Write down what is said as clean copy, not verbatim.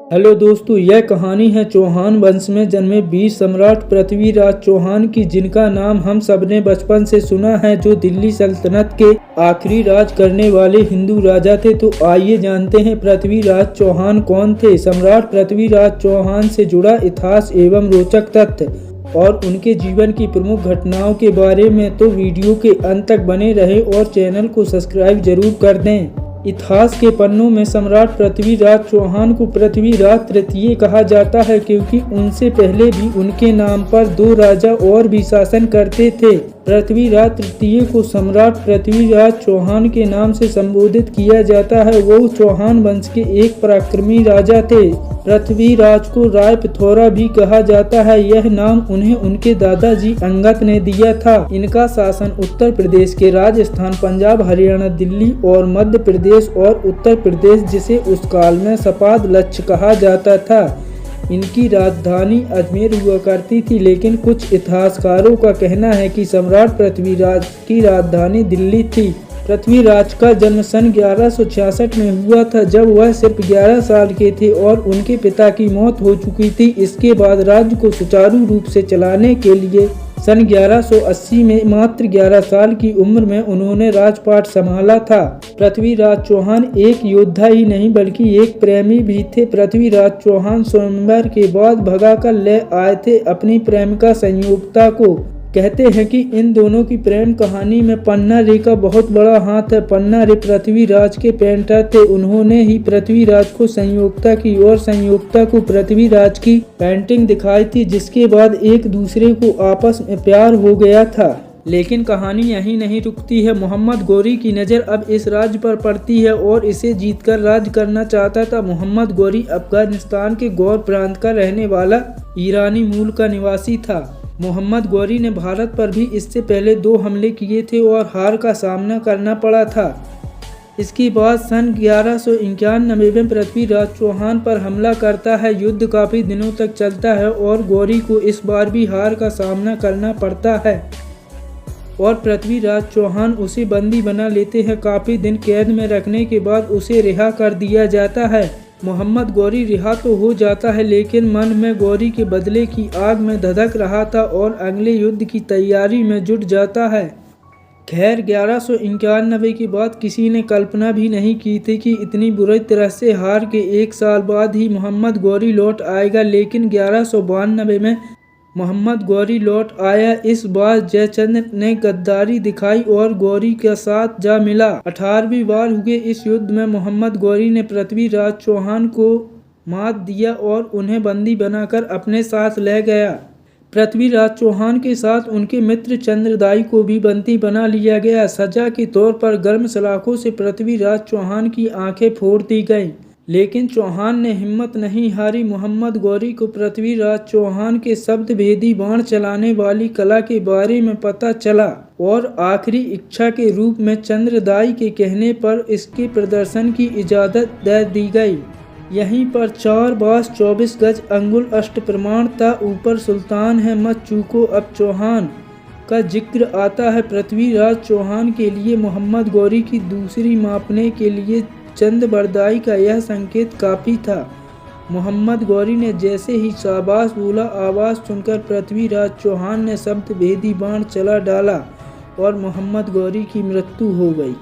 Hello दोस्तों, यह कहानी है चौहान वंश में जन्मे वीर सम्राट पृथ्वीराज चौहान की, जिनका नाम हम सबने बचपन से सुना है, जो दिल्ली सल्तनत के आखिरी राज करने वाले हिंदू राजा थे। तो आइए जानते हैं पृथ्वीराज चौहान कौन थे। सम्राट पृथ्वीराज चौहान से जुड़ा इतिहास एवं रोचक तथ्य और उनके जीवन की प्रमुख घटनाओं के बारे में तो वीडियो के अंत तक बने रहे और चैनल को सब्सक्राइब जरूर कर दें। इतिहास के पन्नों में सम्राट पृथ्वीराज चौहान को पृथ्वीराज तृतीय कहा जाता है, क्योंकि उनसे पहले भी उनके नाम पर दो राजा और भी शासन करते थे। पृथ्वीराज तृतीय को सम्राट पृथ्वीराज चौहान के नाम से संबोधित किया जाता है। वो चौहान वंश के एक पराक्रमी राजा थे। पृथ्वीराज को राय पिथौरा भी कहा जाता है। यह नाम उन्हें उनके दादाजी अंगद ने दिया था। इनका शासन उत्तर प्रदेश के राजस्थान, पंजाब, हरियाणा, दिल्ली और मध्य प्रदेश और उत्तर प्रदेश, जिसे उस काल में सपाद लक्ष्य कहा जाता था, इनकी राजधानी अजमेर हुआ करती थी। लेकिन कुछ इतिहासकारों का कहना है कि सम्राट पृथ्वीराज की राजधानी दिल्ली थी। पृथ्वीराज का जन्म सन 1166 में हुआ था, जब वह सिर्फ 11 साल के थे और उनके पिता की मौत हो चुकी थी। इसके बाद राज्य को सुचारू रूप से चलाने के लिए सन 1180 में मात्र 11 साल की उम्र में उन्होंने राजपाट संभाला था। पृथ्वीराज चौहान एक योद्धा ही नहीं बल्कि एक प्रेमी भी थे। पृथ्वीराज चौहान स्वयंवर के बाद भगा कर ले आए थे अपनी प्रेमिका संयोगता को। कहते हैं कि इन दोनों की प्रेम कहानी में पन्ना रे का बहुत बड़ा हाथ है। पन्ना रे पृथ्वीराज के पेंटर थे। उन्होंने ही पृथ्वीराज को संयोगता की और संयोगता को पृथ्वीराज की पेंटिंग दिखाई थी, जिसके बाद एक दूसरे को आपस में प्यार हो गया था। लेकिन कहानी यहीं नहीं रुकती है। मोहम्मद गौरी की नज़र अब इस राज्य पर पड़ती है और इसे जीतकर राज करना चाहता था। मोहम्मद गौरी अफगानिस्तान के गौर प्रांत का रहने वाला ईरानी मूल का निवासी था। मोहम्मद गौरी ने भारत पर भी इससे पहले 2 हमले किए थे और हार का सामना करना पड़ा था। इसके बाद सन 1191 में पृथ्वीराज चौहान पर हमला करता है। युद्ध काफ़ी दिनों तक चलता है और गौरी को इस बार भी हार का सामना करना पड़ता है और पृथ्वीराज चौहान उसे बंदी बना लेते हैं। काफ़ी दिन कैद में रखने के बाद उसे रिहा कर दिया जाता है। मोहम्मद गौरी रिहा तो हो जाता है, लेकिन मन में गौरी के बदले की आग में धधक रहा था और अगले युद्ध की तैयारी में जुट जाता है। खैर, 1191 के बाद किसी ने कल्पना भी नहीं की थी कि इतनी बुरी तरह से हार के 1 साल बाद ही मोहम्मद गौरी लौट आएगा। लेकिन 1192 में मोहम्मद गौरी लौट आया। इस बार जयचंद्र ने गद्दारी दिखाई और गौरी के साथ जा मिला। 18वीं बार हुए इस युद्ध में मोहम्मद गौरी ने पृथ्वीराज चौहान को मात दिया और उन्हें बंदी बनाकर अपने साथ ले गया। पृथ्वीराज चौहान के साथ उनके मित्र चंद्रदाई को भी बंदी बना लिया गया। सजा के तौर पर गर्म सलाखों से पृथ्वीराज चौहान की आंखें फोड़ दी गईं। लेकिन चौहान ने हिम्मत नहीं हारी। मोहम्मद गौरी को पृथ्वीराज चौहान के शब्द भेदी बाण चलाने वाली कला के बारे में पता चला और आखिरी इच्छा के रूप में चंद्रदाई के कहने पर इसके प्रदर्शन की इजाज़त दे दी गई। यहीं पर 4 बास 24 गज अंगुल अष्ट प्रमाण था। ऊपर सुल्तान है मत चूको अब चौहान का जिक्र आता है। पृथ्वीराज चौहान के लिए मोहम्मद गौरी की दूसरी मापने के लिए चंद बरदाई का यह संकेत काफ़ी था। मोहम्मद गौरी ने जैसे ही शाबाश बोला, आवाज़ सुनकर पृथ्वीराज चौहान ने शब्द भेदी बाण चला डाला और मोहम्मद गौरी की मृत्यु हो गई।